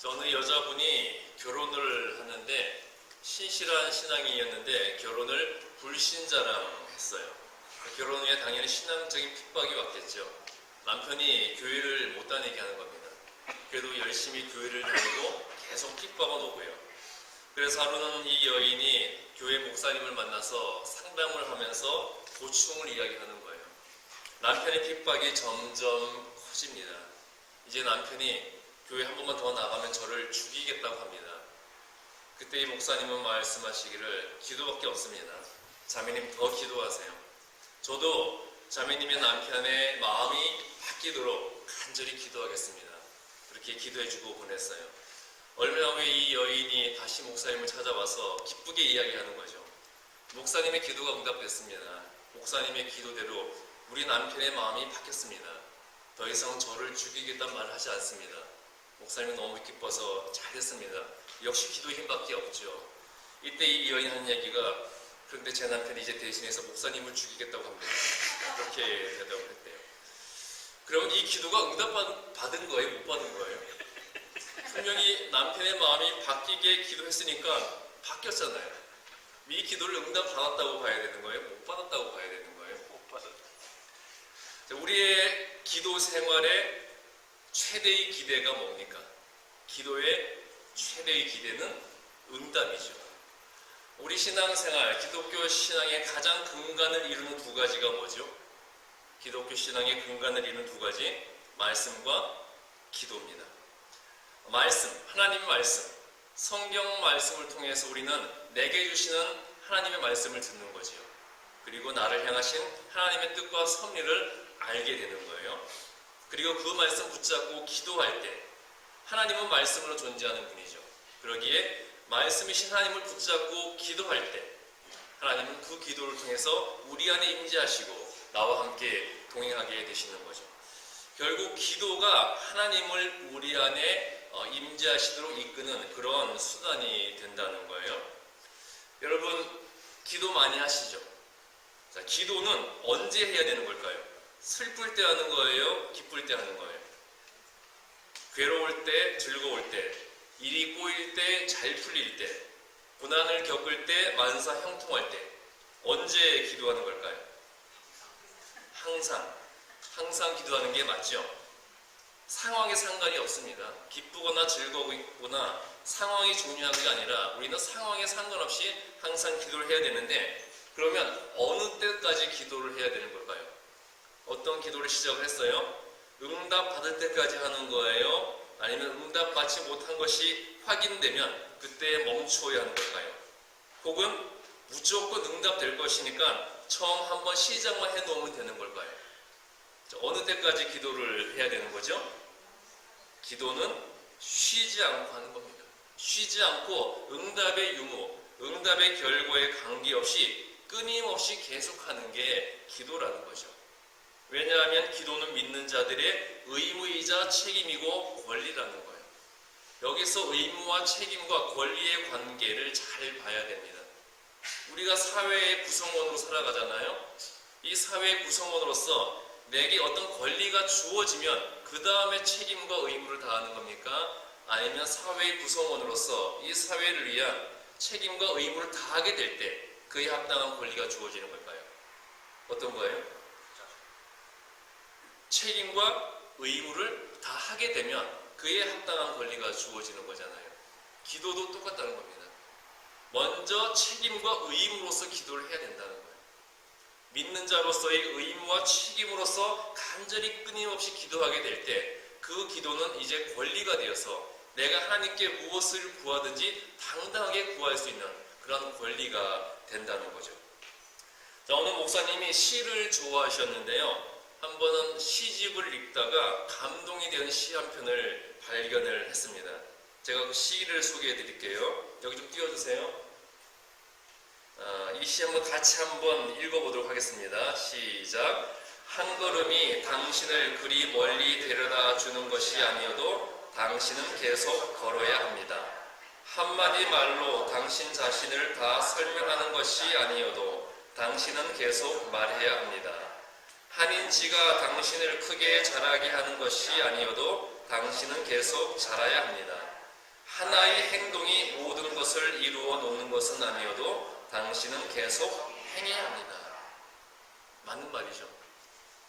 어느 여자분이 결혼을 하는데 신실한 신앙인이었는데 결혼을 불신자랑 했어요. 결혼 후에 당연히 신앙적인 핍박이 왔겠죠. 남편이 교회를 못 다니게 하는 겁니다. 그래도 열심히 교회를 다니고 계속 핍박은 오고요. 그래서 하루는 이 여인이 교회 목사님을 만나서 상담을 하면서 고충을 이야기하는 거예요. 남편의 핍박이 점점 커집니다. 이제 남편이 교회 한 번만 더 나가면 저를 죽이겠다고 합니다. 그때 이 목사님은 말씀하시기를 기도밖에 없습니다. 자매님 더 기도하세요. 저도 자매님의 남편의 마음이 바뀌도록 간절히 기도하겠습니다. 그렇게 기도해주고 보냈어요. 얼마 후에 이 여인이 다시 목사님을 찾아와서 기쁘게 이야기하는 거죠. 목사님의 기도가 응답됐습니다. 목사님의 기도대로 우리 남편의 마음이 바뀌었습니다. 더 이상 저를 죽이겠다는 말을 하지 않습니다. 목사님이 너무 기뻐서 잘했습니다. 역시 기도의 힘밖에 없죠. 이때 이 여인이 하는 얘기가 그런데 제 남편이 이제 대신해서 목사님을 죽이겠다고 합니다. 그렇게 대답을 했대요. 그러면 이 기도가 응답받은 거예요? 못 받은 거예요? 분명히 남편의 마음이 바뀌게 기도했으니까 바뀌었잖아요. 이 기도를 응답받았다고 봐야 되는 거예요? 못 받았다고 봐야 되는 거예요? 못 받았다. 우리의 기도 생활의 최대의 기대가 뭡니까? 기도의 최대의 기대는 응답이죠. 우리 신앙생활, 기독교 신앙의 가장 근간을 이루는 두 가지가 뭐죠? 기독교 신앙의 근간을 이루는 두 가지, 말씀과 기도입니다. 말씀, 하나님의 말씀, 성경 말씀을 통해서 우리는 내게 주시는 하나님의 말씀을 듣는 거지요. 그리고 나를 향하신 하나님의 뜻과 섭리를 알게 되는 거예요. 그리고 그 말씀 붙잡고 기도할 때 하나님은 말씀으로 존재하는 분이죠. 그러기에 말씀이신 하나님을 붙잡고 기도할 때 하나님은 그 기도를 통해서 우리 안에 임재하시고 나와 함께 동행하게 되시는 거죠. 결국 기도가 하나님을 우리 안에 임재하시도록 이끄는 그런 수단이 된다는 거예요. 여러분 기도 많이 하시죠? 자, 기도는 언제 해야 되는 걸까요? 슬플 때 하는 거예요? 기쁠 때 하는 거예요? 괴로울 때, 즐거울 때, 일이 꼬일 때, 잘 풀릴 때, 고난을 겪을 때, 만사 형통할 때 언제 기도하는 걸까요? 항상 기도하는 게 맞죠? 상황에 상관이 없습니다. 기쁘거나 즐거우거나 상황이 중요한 게 아니라 우리는 상황에 상관없이 항상 기도를 해야 되는데 그러면 어느 때까지 기도를 해야 되는 걸까요? 어떤 기도를 시작을 했어요? 응답 받을 때까지 하는 거예요? 아니면 응답 받지 못한 것이 확인되면 그때 멈추어야 하는 걸까요? 혹은 무조건 응답될 것이니까 처음 한번 시작만 해놓으면 되는 걸까요? 어느 때까지 기도를 해야 되는 거죠? 기도는 쉬지 않고 하는 겁니다. 쉬지 않고 응답의 유무, 응답의 결과에 관계없이 끊임없이 계속하는 게 기도라는 거죠. 왜냐하면 기도는 믿는 자들의 의무이자 책임이고 권리라는 거예요. 여기서 의무와 책임과 권리의 관계를 잘 봐야 됩니다. 우리가 사회의 구성원으로 살아가잖아요. 이 사회의 구성원으로서 내게 어떤 권리가 주어지면 그 다음에 책임과 의무를 다하는 겁니까? 아니면 사회의 구성원으로서 이 사회를 위한 책임과 의무를 다하게 될 때 그에 합당한 권리가 주어지는 걸까요? 어떤 거예요? 책임과 의무를 다 하게 되면 그에 합당한 권리가 주어지는 거잖아요. 기도도 똑같다는 겁니다. 먼저 책임과 의무로서 기도를 해야 된다는 거예요. 믿는 자로서의 의무와 책임으로서 간절히 끊임없이 기도하게 될 때 그 기도는 이제 권리가 되어서 내가 하나님께 무엇을 구하든지 당당하게 구할 수 있는 그런 권리가 된다는 거죠. 자, 오늘 목사님이 시를 좋아하셨는데요. 한 번은 시집을 읽다가 감동이 되는 시 한 편을 발견을 했습니다. 제가 그 시를 소개해 드릴게요. 여기 좀 띄워주세요. 이 시 한번 같이 한번 읽어보도록 하겠습니다. 시작. 한 걸음이 당신을 그리 멀리 데려다 주는 것이 아니어도 당신은 계속 걸어야 합니다. 한마디 말로 당신 자신을 다 설명하는 것이 아니어도 당신은 계속 말해야 합니다. 한 인치가 당신을 크게 자라게 하는 것이 아니어도 당신은 계속 자라야 합니다. 하나의 행동이 모든 것을 이루어 놓는 것은 아니어도 당신은 계속 행해야 합니다. 맞는 말이죠.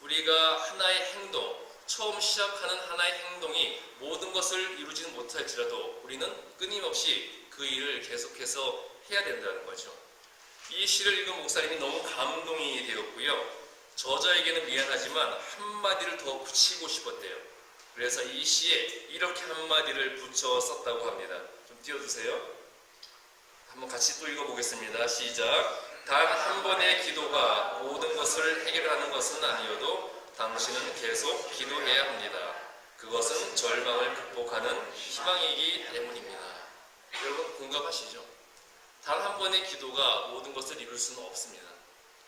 우리가 하나의 행동, 처음 시작하는 하나의 행동이 모든 것을 이루지는 못할지라도 우리는 끊임없이 그 일을 계속해서 해야 된다는 거죠. 이 시를 읽은 목사님이 너무 감동이 되었고요. 저자에게는 미안하지만 한마디를 더 붙이고 싶었대요. 그래서 이 시에 이렇게 한마디를 붙여 썼다고 합니다. 좀 띄워주세요. 한번 같이 또 읽어보겠습니다. 시작. 단 한 번의 기도가 모든 것을 해결하는 것은 아니어도 당신은 계속 기도해야 합니다. 그것은 절망을 극복하는 희망이기 때문입니다. 여러분 공감하시죠? 단 한 번의 기도가 모든 것을 이룰 수는 없습니다.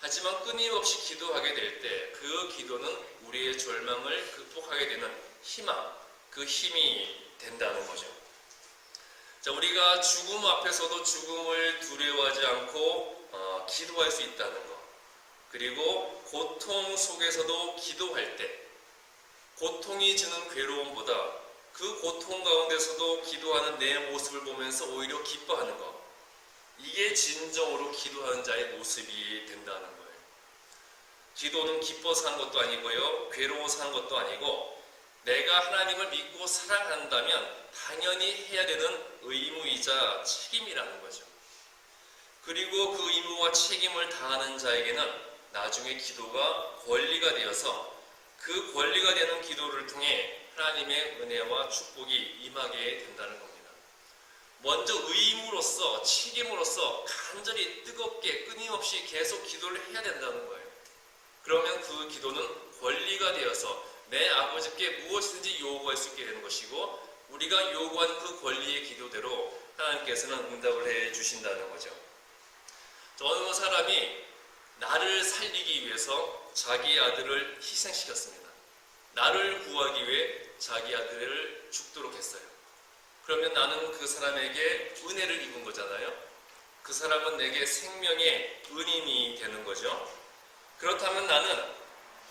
하지만 끊임없이 기도하게 될 때 그 기도는 우리의 절망을 극복하게 되는 희망, 그 힘이 된다는 거죠. 자, 우리가 죽음 앞에서도 죽음을 두려워하지 않고 기도할 수 있다는 것. 그리고 고통 속에서도 기도할 때 고통이 주는 괴로움보다 그 고통 가운데서도 기도하는 내 모습을 보면서 오히려 기뻐하는 것. 이게 진정으로 기도하는 자의 모습이 된다는 거예요. 기도는 기뻐서 하는 것도 아니고요. 괴로워서 하는 것도 아니고 내가 하나님을 믿고 사랑한다면 당연히 해야 되는 의무이자 책임이라는 거죠. 그리고 그 의무와 책임을 다하는 자에게는 나중에 기도가 권리가 되어서 그 권리가 되는 기도를 통해 하나님의 은혜와 축복이 임하게 된다는 겁니다. 먼저 의무로서 책임으로서 간절히 뜨겁게 끊임없이 계속 기도를 해야 된다는 거예요. 그러면 그 기도는 권리가 되어서 내 아버지께 무엇이든지 요구할 수 있게 되는 것이고 우리가 요구하는 그 권리의 기도대로 하나님께서는 응답을 해 주신다는 거죠. 어느 사람이 나를 살리기 위해서 자기 아들을 희생시켰습니다. 나를 구하기 위해 자기 아들을 죽도록 했어요. 그러면 나는 그 사람에게 은혜를 입은 거잖아요. 그 사람은 내게 생명의 은인이 되는 거죠. 그렇다면 나는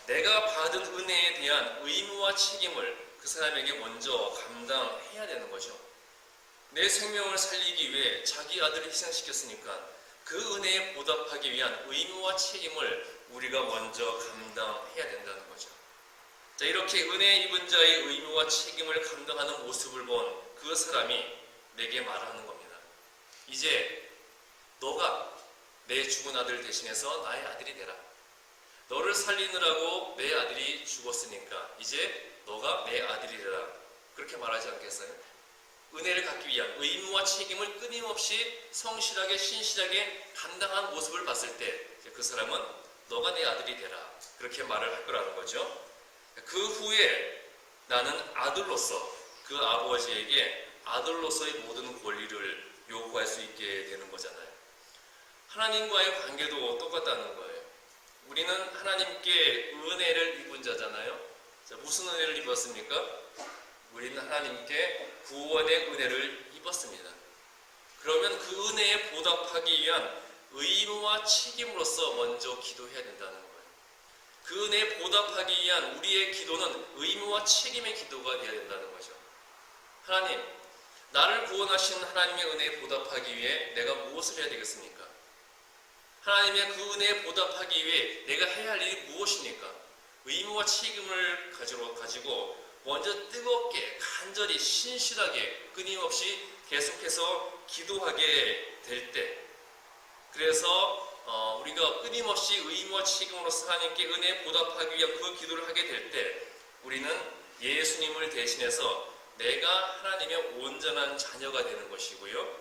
내가 받은 은혜에 대한 의무와 책임을 그 사람에게 먼저 감당해야 되는 거죠. 내 생명을 살리기 위해 자기 아들을 희생시켰으니까 그 은혜에 보답하기 위한 의무와 책임을 우리가 먼저 감당해야 된다는 거죠. 자, 이렇게 은혜 입은 자의 의무와 책임을 감당하는 모습을 본 그 사람이 내게 말하는 겁니다. 이제 너가 내 죽은 아들 대신해서 나의 아들이 되라. 너를 살리느라고 내 아들이 죽었으니까 이제 너가 내 아들이 되라. 그렇게 말하지 않겠어요? 은혜를 갖기 위한 의무와 책임을 끊임없이 성실하게 신실하게 감당한 모습을 봤을 때 그 사람은 너가 내 아들이 되라. 그렇게 말을 할 거라는 거죠. 그 후에 나는 아들로서 그 아버지에게 아들로서의 모든 권리를 요구할 수 있게 되는 거잖아요. 하나님과의 관계도 똑같다는 거예요. 우리는 하나님께 은혜를 입은 자잖아요. 자, 무슨 은혜를 입었습니까? 우리는 하나님께 구원의 은혜를 입었습니다. 그러면 그 은혜에 보답하기 위한 의무와 책임으로서 먼저 기도해야 된다는 거예요. 그 은혜에 보답하기 위한 우리의 기도는 의무와 책임의 기도가 되어야 된다는 거죠. 하나님, 나를 구원하신 하나님의 은혜에 보답하기 위해 내가 무엇을 해야 되겠습니까? 하나님의 그 은혜에 보답하기 위해 내가 해야 할 일이 무엇입니까? 의무와 책임을 가지고 먼저 뜨겁게 간절히 신실하게 끊임없이 계속해서 기도하게 될 때 그래서 우리가 끊임없이 의무와 책임으로서 하나님께 은혜에 보답하기 위한 그 기도를 하게 될 때 우리는 예수님을 대신해서 내가 하나님의 온전한 자녀가 되는 것이고요.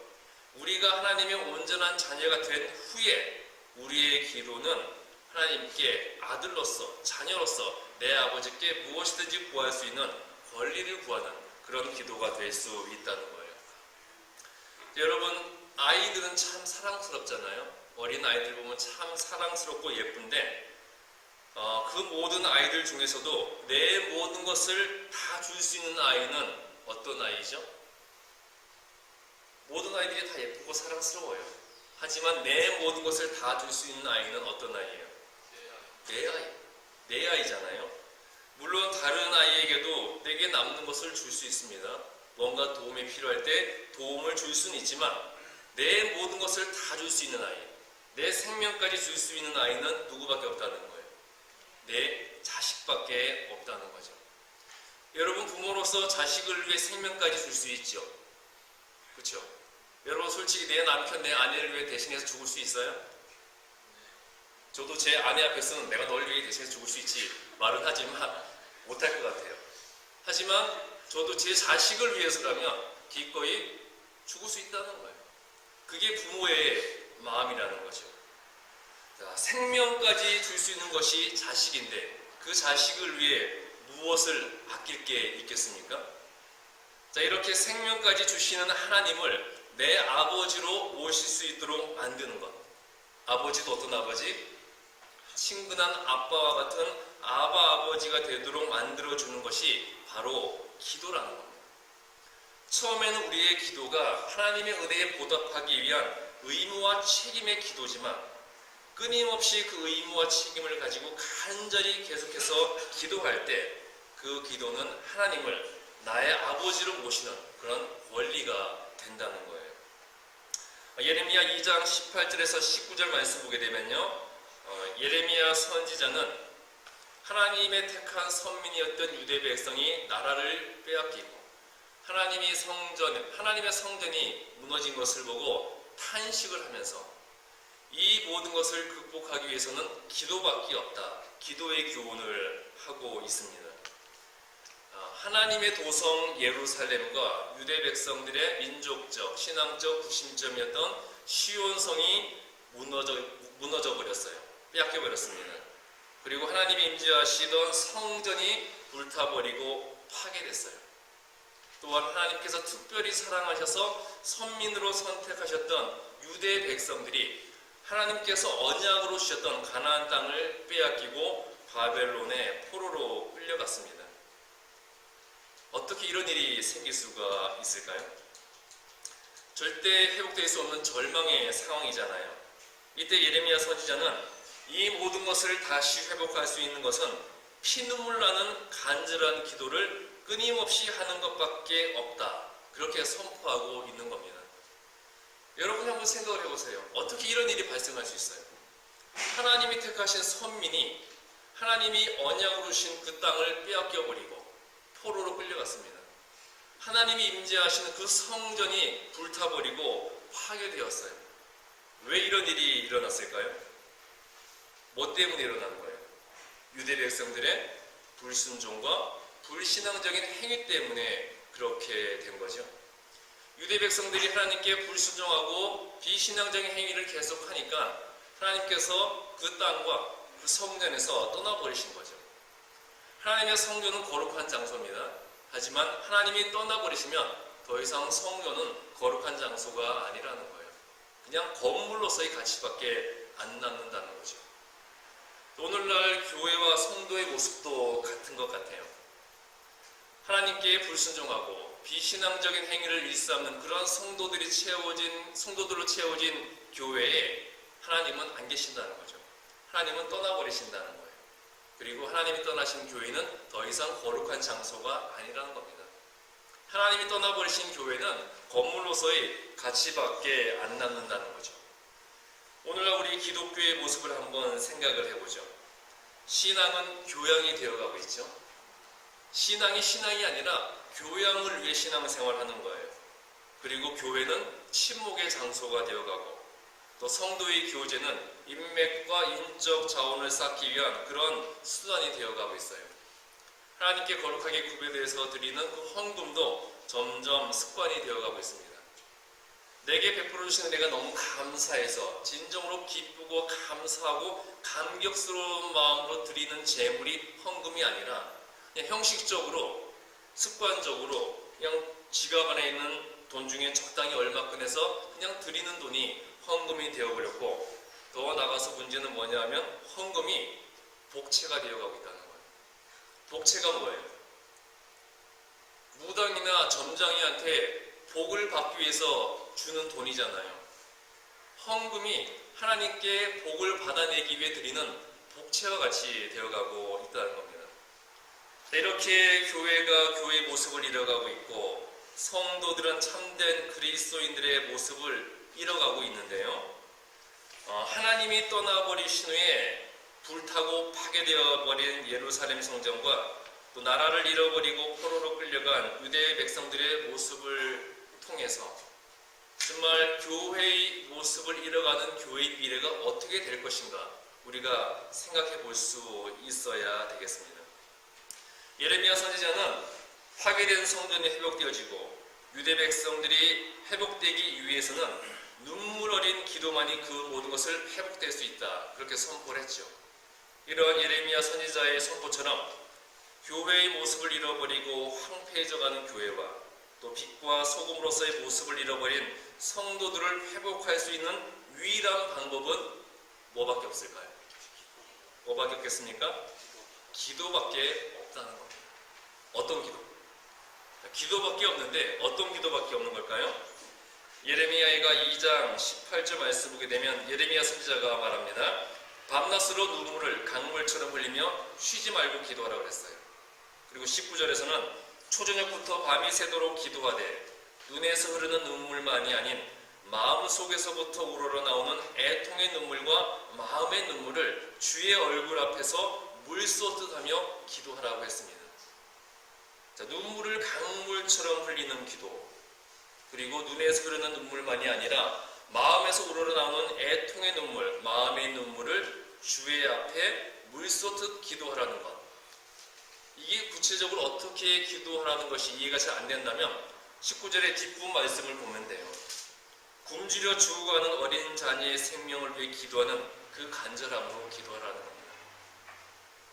우리가 하나님의 온전한 자녀가 된 후에 우리의 기도는 하나님께 아들로서 자녀로서 내 아버지께 무엇이든지 구할 수 있는 권리를 구하는 그런 기도가 될 수 있다는 거예요. 여러분, 아이들은 참 사랑스럽잖아요. 어린 아이들 보면 참 사랑스럽고 예쁜데 그 모든 아이들 중에서도 내 모든 것을 다 줄 수 있는 아이는 어떤 아이죠? 모든 아이들이 다 예쁘고 사랑스러워요. 하지만 내 모든 것을 다 줄 수 있는 아이는 어떤 아이예요? 내 아이잖아요. 물론 다른 아이에게도 내게 남는 것을 줄 수 있습니다. 뭔가 도움이 필요할 때 도움을 줄 수는 있지만 내 모든 것을 다 줄 수 있는 아이, 내 생명까지 줄 수 있는 아이는 누구밖에 없다는 거예요. 내 자식밖에 없다는 거죠. 여러분, 부모로서 자식을 위해 생명까지 줄 수 있죠. 그렇죠? 여러분, 솔직히 내 남편, 내 아내를 위해 대신해서 죽을 수 있어요? 저도 제 아내 앞에서는 내가 널 위해 대신해서 죽을 수 있지 말은 하지만 못할 것 같아요. 하지만 저도 제 자식을 위해서라면 기꺼이 죽을 수 있다는 거예요. 그게 부모의 마음이라는 거죠. 자, 생명까지 줄 수 있는 것이 자식인데 그 자식을 위해 무엇을 아낄 게 있겠습니까? 자, 이렇게 생명까지 주시는 하나님을 내 아버지로 모실 수 있도록 만드는 것. 아버지도 어떤 아버지? 친근한 아빠와 같은 아바 아버지가 되도록 만들어주는 것이 바로 기도라는 겁니다. 처음에는 우리의 기도가 하나님의 은혜에 보답하기 위한 의무와 책임의 기도지만 끊임없이 그 의무와 책임을 가지고 간절히 계속해서 기도할 때 그 기도는 하나님을 나의 아버지로 모시는 그런 원리가 된다는 거예요. 예레미야 2장 18절에서 19절 말씀 보게 되면요, 예레미야 선지자는 하나님의 택한 선민이었던 유대 백성이 나라를 빼앗기고 하나님의 성전이 무너진 것을 보고 탄식을 하면서 이 모든 것을 극복하기 위해서는 기도밖에 없다. 기도의 교훈을 하고 있습니다. 하나님의 도성 예루살렘과 유대 백성들의 민족적, 신앙적 구심점이었던 시온성이 무너져 버렸어요. 빼앗겨 버렸습니다. 그리고 하나님이 임재하시던 성전이 불타버리고 파괴됐어요. 또한 하나님께서 특별히 사랑하셔서 선민으로 선택하셨던 유대 백성들이 하나님께서 언약으로 주셨던 가나안 땅을 빼앗기고 바벨론의 포로로 끌려갔습니다. 어떻게 이런 일이 생길 수가 있을까요? 절대 회복될 수 없는 절망의 상황이잖아요. 이때 예레미야 선지자는 이 모든 것을 다시 회복할 수 있는 것은 피눈물 나는 간절한 기도를 끊임없이 하는 것밖에 없다. 그렇게 선포하고 있는 겁니다. 여러분이 한번 생각을 해보세요. 어떻게 이런 일이 발생할 수 있어요? 하나님이 택하신 선민이 하나님이 언약으로 주신 그 땅을 빼앗겨버리고 포로로 끌려갔습니다. 하나님이 임재하시는 그 성전이 불타버리고 파괴되었어요. 왜 이런 일이 일어났을까요? 뭐 때문에 일어난 거예요? 유대 백성들의 불순종과 불신앙적인 행위 때문에 그렇게 된 거죠. 유대 백성들이 하나님께 불순종하고 비신앙적인 행위를 계속하니까 하나님께서 그 땅과 그 성전에서 떠나버리신 거죠. 하나님의 성전은 거룩한 장소입니다. 하지만 하나님이 떠나버리시면 더 이상 성전은 거룩한 장소가 아니라는 거예요. 그냥 건물로서의 가치밖에 안 남는다는 거죠. 오늘날 교회와 성도의 모습도 같은 것 같아요. 하나님께 불순종하고 비신앙적인 행위를 일삼는 그런 성도들로 채워진 교회에 하나님은 안 계신다는 거죠. 하나님은 떠나버리신다는 거예요. 그리고 하나님이 떠나신 교회는 더 이상 거룩한 장소가 아니라는 겁니다. 하나님이 떠나버리신 교회는 건물로서의 가치밖에 안 남는다는 거죠. 오늘날 우리 기독교의 모습을 한번 생각을 해보죠. 신앙은 교양이 되어가고 있죠. 신앙이 신앙이 아니라 교양을 위해 신앙생활하는 거예요. 그리고 교회는 침묵의 장소가 되어가고 또 성도의 교제는 인맥과 인적 자원을 쌓기 위한 그런 수단이 되어가고 있어요. 하나님께 거룩하게 구별해서 드리는 그 헌금도 점점 습관이 되어가고 있습니다. 내게 베풀어 주시는 내가 너무 감사해서 진정으로 기쁘고 감사하고 감격스러운 마음으로 드리는 제물이 헌금이 아니라 그냥 형식적으로 습관적으로 그냥 지갑 안에 있는 돈 중에 적당히 얼마 꺼내서 그냥 드리는 돈이 헌금이 되어버렸고, 더 나가서 문제는 뭐냐면 헌금이 복채가 되어가고 있다는 거예요. 복채가 뭐예요? 무당이나 점장이한테 복을 받기 위해서 주는 돈이잖아요. 헌금이 하나님께 복을 받아내기 위해 드리는 복채와 같이 되어가고 있다는 겁니다. 이렇게 교회가 교회의 모습을 잃어가고 있고 성도들은 참된 그리스도인들의 모습을 잃어가고 있는데요. 하나님이 떠나버리신 후에 불타고 파괴되어 버린 예루살렘 성전과 또 나라를 잃어버리고 포로로 끌려간 유대 백성들의 모습을 통해서 정말 교회의 모습을 잃어가는 교회의 미래가 어떻게 될 것인가 우리가 생각해 볼 수 있어야 되겠습니다. 예레미야 선지자는 파괴된 성전이 회복되어지고 유대 백성들이 회복되기 위해서는 눈물 어린 기도만이 그 모든 것을 회복될 수 있다, 그렇게 선포를 했죠. 이런 예레미야 선지자의 선포처럼 교회의 모습을 잃어버리고 황폐해져가는 교회와 또 빛과 소금으로서의 모습을 잃어버린 성도들을 회복할 수 있는 유일한 방법은 뭐밖에 없을까요? 뭐밖에 없겠습니까? 기도밖에 없다는 겁니다. 어떤 기도? 기도밖에 없는데 어떤 기도밖에 없는 걸까요? 예레미야가 2장 18절 말씀 보게 되면 예레미야 선지자가 말합니다. 밤낮으로 눈물을 강물처럼 흘리며 쉬지 말고 기도하라고 그랬어요. 그리고 19절에서는 초저녁부터 밤이 새도록 기도하되 눈에서 흐르는 눈물만이 아닌 마음 속에서부터 우러러 나오는 애통의 눈물과 마음의 눈물을 주의 얼굴 앞에서 물 쏟듯 하며 기도하라고 했습니다. 자, 눈물을 강물처럼 흘리는 기도, 그리고 눈에서 흐르는 눈물만이 아니라 마음에서 우러러 나오는 애통의 눈물, 마음의 눈물을 주의 앞에 물 쏟듯 기도하라는 것. 이게 구체적으로 어떻게 기도하라는 것이 이해가 잘 안 된다면 19절의 뒷부분 말씀을 보면 돼요. 굶주려 죽어가는 어린 자녀의 생명을 위해 기도하는 그 간절함으로 기도하라는 겁니다.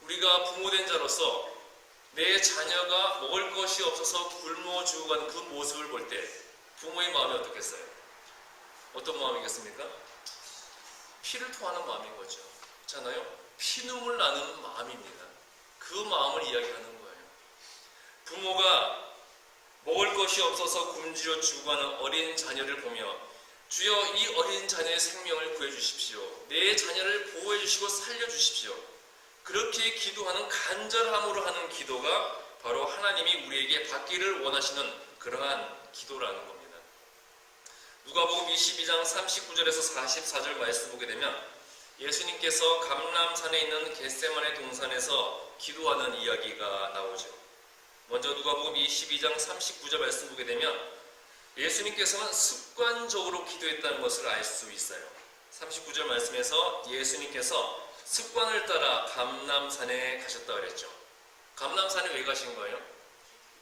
우리가 부모된 자로서 내 자녀가 먹을 것이 없어서 굶어 죽어가는 그 모습을 볼 때 부모의 마음이 어떻겠어요? 어떤 마음이겠습니까? 피를 토하는 마음인 거죠. 그렇잖아요? 피눈물 나는 마음입니다. 그 마음을 이야기하는 거예요. 부모가 먹을 것이 없어서 굶주려 죽어가는 어린 자녀를 보며 주여 이 어린 자녀의 생명을 구해주십시오. 내 자녀를 보호해주시고 살려주십시오. 그렇게 기도하는 간절함으로 하는 기도가 바로 하나님이 우리에게 받기를 원하시는 그러한 기도라는 겁니다. 누가복음 22장 39절에서 44절 말씀 보게 되면 예수님께서 감람산에 있는 겟세마네 동산에서 기도하는 이야기가 나오죠. 먼저 누가복음 22장 39절 말씀 보게 되면 예수님께서는 습관적으로 기도했다는 것을 알 수 있어요. 39절 말씀에서 예수님께서 습관을 따라 감람산에 가셨다 그랬죠. 감람산에 왜 가신 거예요?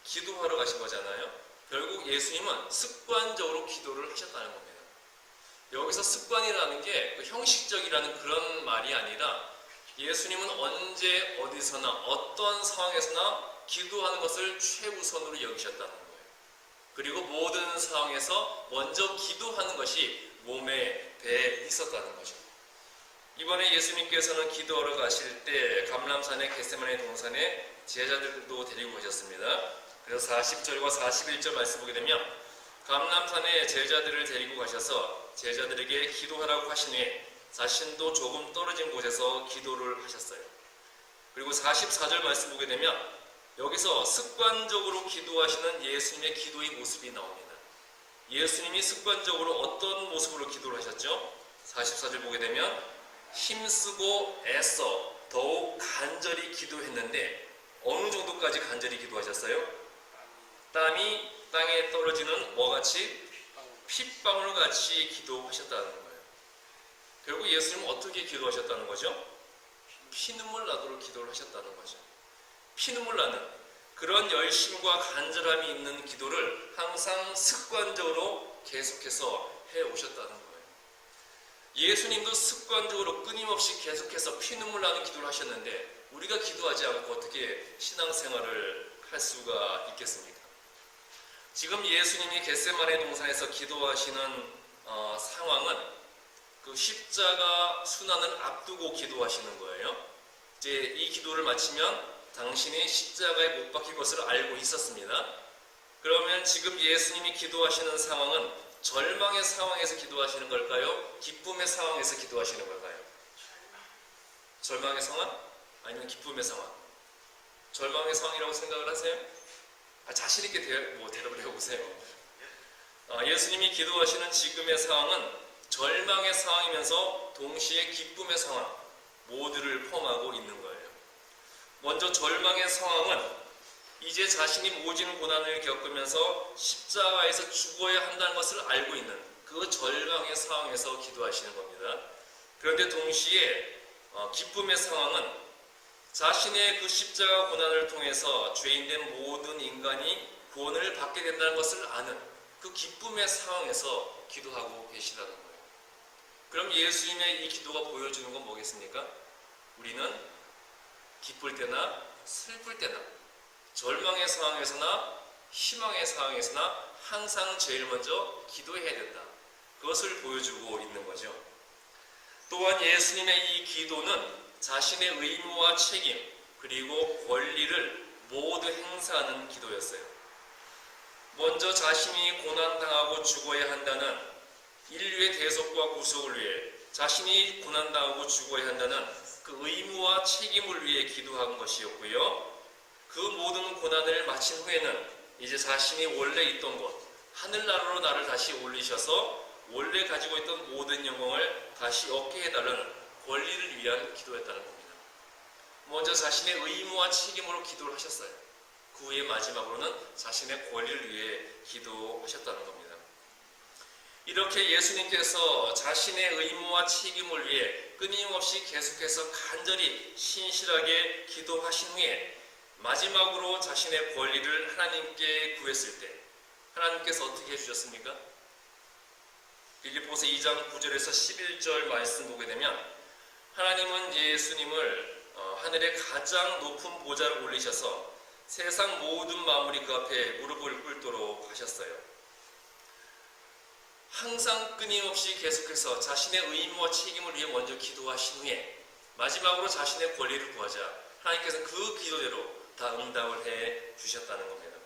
기도하러 가신 거잖아요. 결국 예수님은 습관적으로 기도를 하셨다는 겁니다. 여기서 습관이라는 게 형식적이라는 그런 말이 아니라 예수님은 언제 어디서나 어떤 상황에서나 기도하는 것을 최우선으로 여기셨다는 거예요. 그리고 모든 상황에서 먼저 기도하는 것이 몸에 배에 있었다는 거죠. 이번에 예수님께서는 기도하러 가실 때 감람산의 겟세마네 동산에 제자들도 데리고 가셨습니다. 그래서 40절과 41절 말씀 보게 되면 감람산에 제자들을 데리고 가셔서 제자들에게 기도하라고 하신 후에 자신도 조금 떨어진 곳에서 기도를 하셨어요. 그리고 44절 말씀 보게 되면 여기서 습관적으로 기도하시는 예수님의 기도의 모습이 나옵니다. 예수님이 습관적으로 어떤 모습으로 기도를 하셨죠? 44절 보게 되면 힘쓰고 애써 더욱 간절히 기도했는데 어느 정도까지 간절히 기도하셨어요? 땀이 땅에 떨어지는 뭐같이? 핏방울같이 기도하셨다는 거예요. 결국 예수님은 어떻게 기도하셨다는 거죠? 피눈물 나도록 기도를 하셨다는 거죠. 피눈물 나는 그런 열심과 간절함이 있는 기도를 항상 습관적으로 계속해서 해오셨다는 거예요. 예수님도 습관적으로 끊임없이 계속해서 피눈물 나는 기도를 하셨는데 우리가 기도하지 않고 어떻게 신앙생활을 할 수가 있겠습니까? 지금 예수님이 겟세마네 동산에서 기도하시는 상황은 그 십자가 순환을 앞두고 기도하시는 거예요. 이제 이 기도를 마치면 당신이 십자가에 못 박힐 것을 알고 있었습니다. 그러면 지금 예수님이 기도하시는 상황은 절망의 상황에서 기도하시는 걸까요? 기쁨의 상황에서 기도하시는 걸까요? 절망의 상황? 아니면 기쁨의 상황? 절망의 상황이라고 생각을 하세요? 자신 있게 대답을 해보세요. 예수님이 기도하시는 지금의 상황은 절망의 상황이면서 동시에 기쁨의 상황 모두를 포함하고 있는 거예요. 먼저 절망의 상황은 이제 자신이 모진 고난을 겪으면서 십자가에서 죽어야 한다는 것을 알고 있는 그 절망의 상황에서 기도하시는 겁니다. 그런데 동시에 기쁨의 상황은 자신의 그 십자가 고난을 통해서 죄인된 모든 인간이 구원을 받게 된다는 것을 아는 그 기쁨의 상황에서 기도하고 계시다는 거예요. 그럼 예수님의 이 기도가 보여주는 건 뭐겠습니까? 우리는 기쁠 때나 슬플 때나 절망의 상황에서나 희망의 상황에서나 항상 제일 먼저 기도해야 된다. 그것을 보여주고 있는 거죠. 또한 예수님의 이 기도는 자신의 의무와 책임 그리고 권리를 모두 행사하는 기도였어요. 먼저 자신이 고난당하고 죽어야 한다는 인류의 대속과 구속을 위해 자신이 고난당하고 죽어야 한다는 그 의무와 책임을 위해 기도한 것이었고요. 그 모든 고난을 마친 후에는 이제 자신이 원래 있던 곳 하늘나라로 나를 다시 올리셔서 원래 가지고 있던 모든 영광을 다시 얻게 해달라는 권리를 위한 기도였다는 겁니다. 먼저 자신의 의무와 책임으로 기도를 하셨어요. 그 후에 마지막으로는 자신의 권리를 위해 기도하셨다는 겁니다. 이렇게 예수님께서 자신의 의무와 책임을 위해 끊임없이 계속해서 간절히 신실하게 기도하신 후에 마지막으로 자신의 권리를 하나님께 구했을 때 하나님께서 어떻게 해주셨습니까? 빌립보서 2장 9절에서 11절 말씀 보게 되면 하나님은 예수님을 하늘의 가장 높은 보좌로 올리셔서 세상 모든 만물이 그 앞에 무릎을 꿇도록 하셨어요. 항상 끊임없이 계속해서 자신의 의무와 책임을 위해 먼저 기도하신 후에 마지막으로 자신의 권리를 구하자 하나님께서 그 기도대로 다 응답을 해 주셨다는 겁니다.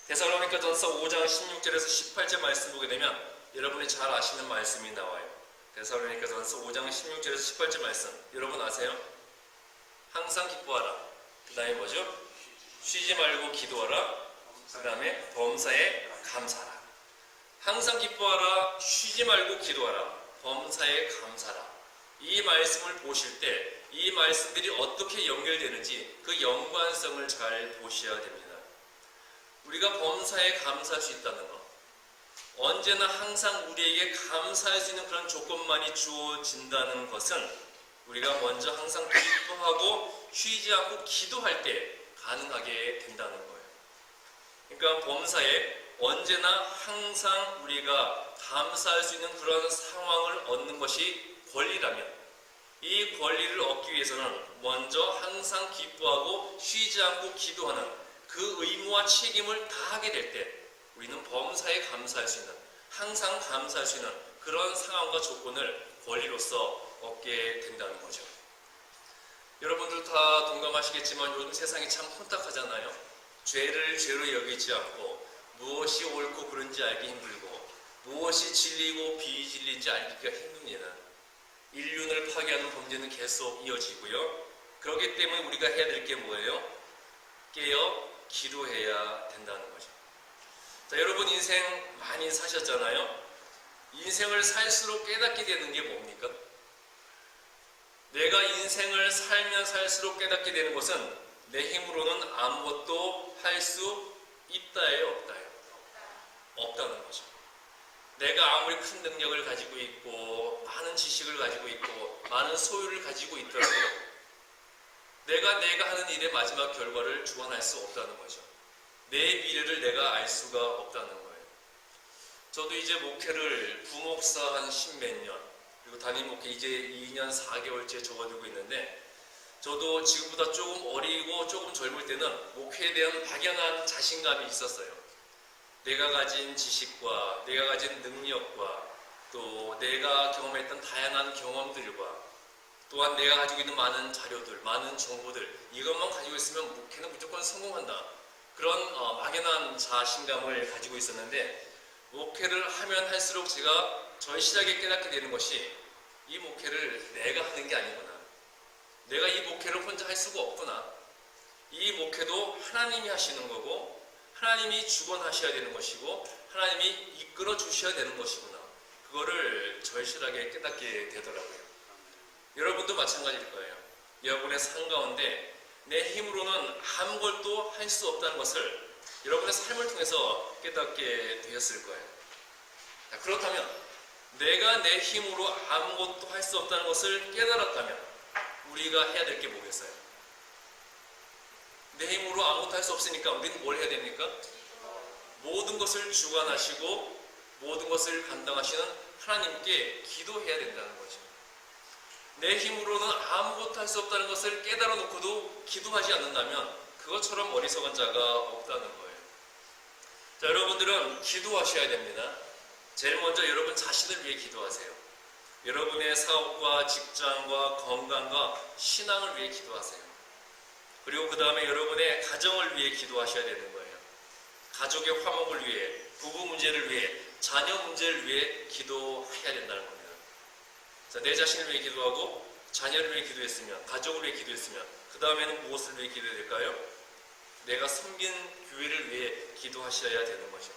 데살로니가전서 5장 16절에서 18절 말씀 보게 되면 여러분이 잘 아시는 말씀이 나와요. 데살로니가전서 5장 16절에서 18절 말씀 여러분 아세요? 항상 기뻐하라. 그 다음에 뭐죠? 쉬지 말고 기도하라. 그 다음에 범사에 감사하라. 항상 기뻐하라. 쉬지 말고 기도하라. 범사에 감사하라. 이 말씀을 보실 때 이 말씀들이 어떻게 연결되는지 그 연관성을 잘 보셔야 됩니다. 우리가 범사에 감사할 수 있다는 것, 언제나 항상 우리에게 감사할 수 있는 그런 조건만이 주어진다는 것은 우리가 먼저 항상 기뻐하고 쉬지 않고 기도할 때 가능하게 된다는 거예요. 그러니까 범사에 언제나 항상 우리가 감사할 수 있는 그런 상황을 얻는 것이 권리라면 이 권리를 얻기 위해서는 먼저 항상 기뻐하고 쉬지 않고 기도하는 그 의무와 책임을 다하게 될 때 우리는 범사에 감사할 수 있는 항상 감사할 수 있는 그런 상황과 조건을 권리로서 얻게 된다는 거죠. 여러분들 다 동감하시겠지만 요즘 세상이 참 혼탁하잖아요. 죄를 죄로 여기지 않고 무엇이 옳고 그른지 알기 힘들고 무엇이 진리고 비진리인지 알기가 힘듭니다. 인륜을 파괴하는 범죄는 계속 이어지고요. 그렇기 때문에 우리가 해야 될 게 뭐예요? 깨어 기도해야 된다는 거죠. 자, 여러분 인생 많이 사셨잖아요. 인생을 살수록 깨닫게 되는 게 뭡니까? 내가 인생을 살면 살수록 깨닫게 되는 것은 내 힘으로는 아무것도 할 수 있다예요, 없다예요? 없다는 거죠. 내가 아무리 큰 능력을 가지고 있고 많은 지식을 가지고 있고 많은 소유를 가지고 있더라도 내가 하는 일의 마지막 결과를 주관할 수 없다는 거죠. 내 미래를 내가 알 수가 없다는 거예요. 저도 이제 목회를 부목사 한 10몇 년 그리고 담임 목회 이제 2년 4개월째 접어들고 있는데 저도 지금보다 조금 어리고 조금 젊을 때는 목회에 대한 막연한 자신감이 있었어요. 내가 가진 지식과 내가 가진 능력과 또 내가 경험했던 다양한 경험들과 또한 내가 가지고 있는 많은 자료들, 많은 정보들 이것만 가지고 있으면 목회는 무조건 성공한다. 그런 막연한 자신감을 가지고 있었는데 목회를 하면 할수록 제가 절실하게 깨닫게 되는 것이 이 목회를 내가 하는 게 아니구나. 내가 이 목회를 혼자 할 수가 없구나. 이 목회도 하나님이 하시는 거고 하나님이 주관하셔야 되는 것이고 하나님이 이끌어 주셔야 되는 것이구나. 그거를 절실하게 깨닫게 되더라고요. 여러분도 마찬가지일 거예요. 여러분의 삶 가운데 내 힘으로는 아무것도 할 수 없다는 것을 여러분의 삶을 통해서 깨닫게 되었을 거예요. 그렇다면 내가 내 힘으로 아무것도 할 수 없다는 것을 깨달았다면 우리가 해야 될 게 뭐겠어요? 내 힘으로 아무것도 할 수 없으니까 우리는 뭘 해야 됩니까? 모든 것을 주관하시고 모든 것을 감당하시는 하나님께 기도해야 된다는 거죠. 내 힘으로는 아무것도 할 수 없다는 것을 깨달아 놓고도 기도하지 않는다면 그것처럼 어리석은 자가 없다는 거예요. 자, 여러분들은 기도하셔야 됩니다. 제일 먼저 여러분 자신을 위해 기도하세요. 여러분의 사업과 직장과 건강과 신앙을 위해 기도하세요. 그리고 그 다음에 여러분의 가정을 위해 기도하셔야 되는 거예요. 가족의 화목을 위해, 부부 문제를 위해, 자녀 문제를 위해 기도해야 된다는 겁니다. 자, 내 자신을 위해 기도하고 자녀를 위해 기도했으면, 가족을 위해 기도했으면 그 다음에는 무엇을 위해 기도해야 될까요? 내가 섬긴 교회를 위해 기도하셔야 되는 거죠.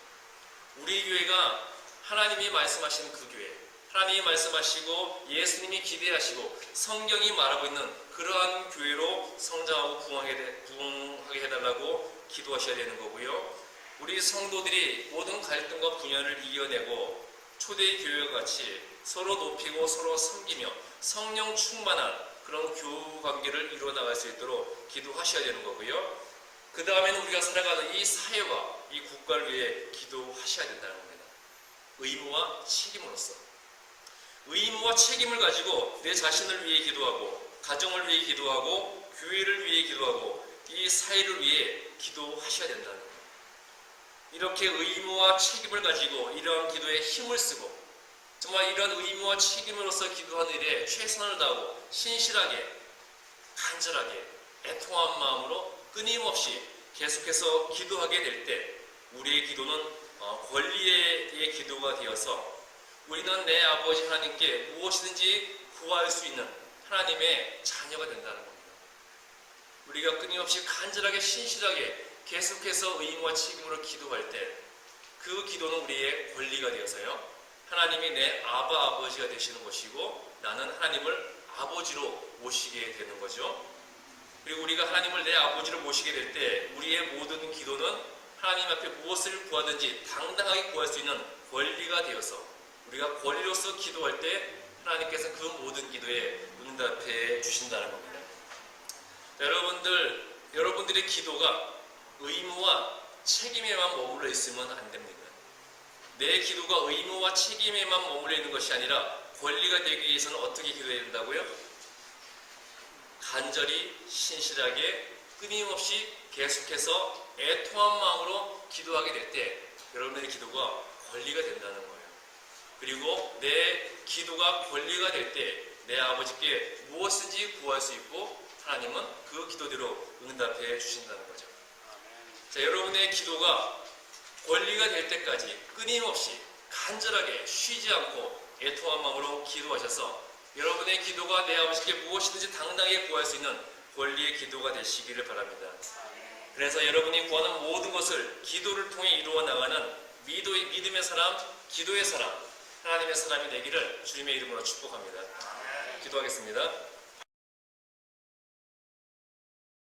우리 교회가 하나님이 말씀하신 그 교회, 하나님이 말씀하시고 예수님이 기대하시고 성경이 말하고 있는 그러한 교회로 성장하고 부흥하게 해달라고 기도하셔야 되는 거고요. 우리 성도들이 모든 갈등과 분열을 이겨내고 초대의 교회와 같이 서로 높이고 서로 섬기며 성령 충만한 그런 교우 관계를 이루어나갈 수 있도록 기도하셔야 되는 거고요. 그 다음에는 우리가 살아가는 이 사회와 이 국가를 위해 기도하셔야 된다는 겁니다. 의무와 책임으로서. 의무와 책임을 가지고 내 자신을 위해 기도하고 가정을 위해 기도하고 교회를 위해 기도하고 이 사회를 위해 기도하셔야 된다는 거예요. 이렇게 의무와 책임을 가지고 이러한 기도에 힘을 쓰고 정말 이런 의무와 책임으로서 기도하는 일에 최선을 다하고 신실하게 간절하게 애통한 마음으로 끊임없이 계속해서 기도하게 될 때 우리의 기도는 권리의 기도가 되어서 우리는 내 아버지 하나님께 무엇이든지 구할 수 있는 하나님의 자녀가 된다는 겁니다. 우리가 끊임없이 간절하게 신실하게 계속해서 의무와 책임으로 기도할 때 그 기도는 우리의 권리가 되어서요. 하나님이 내 아버지가 되시는 것이고 나는 하나님을 아버지로 모시게 되는 거죠. 그리고 우리가 하나님을 내 아버지로 모시게 될 때 우리의 모든 기도는 하나님 앞에 무엇을 구하든지 당당하게 구할 수 있는 권리가 되어서 우리가 권리로서 기도할 때 하나님께서 그 모든 기도에 응답해 주신다는 겁니다. 자, 여러분들의 기도가 의무와 책임에만 머물러 있으면 안 됩니다. 내 기도가 의무와 책임에만 머물러 있는 것이 아니라 권리가 되기 위해서는 어떻게 기도해야 된다고요? 간절히 신실하게 끊임없이 계속해서 애통한 마음으로 기도하게 될 때 여러분의 기도가 권리가 된다는 거예요. 그리고 내 기도가 권리가 될 때 내 아버지께 무엇인지 구할 수 있고 하나님은 그 기도대로 응답해 주신다는 거죠. 자, 여러분의 기도가 권리가 될 때까지 끊임없이 간절하게 쉬지 않고 애통한 마음으로 기도하셔서 여러분의 기도가 내 아버지께 무엇이든지 당당하게 구할 수 있는 권리의 기도가 되시기를 바랍니다. 그래서 여러분이 구하는 모든 것을 기도를 통해 이루어 나가는 믿음의 사람, 기도의 사람, 하나님의 사람이 되기를 주님의 이름으로 축복합니다. 기도하겠습니다.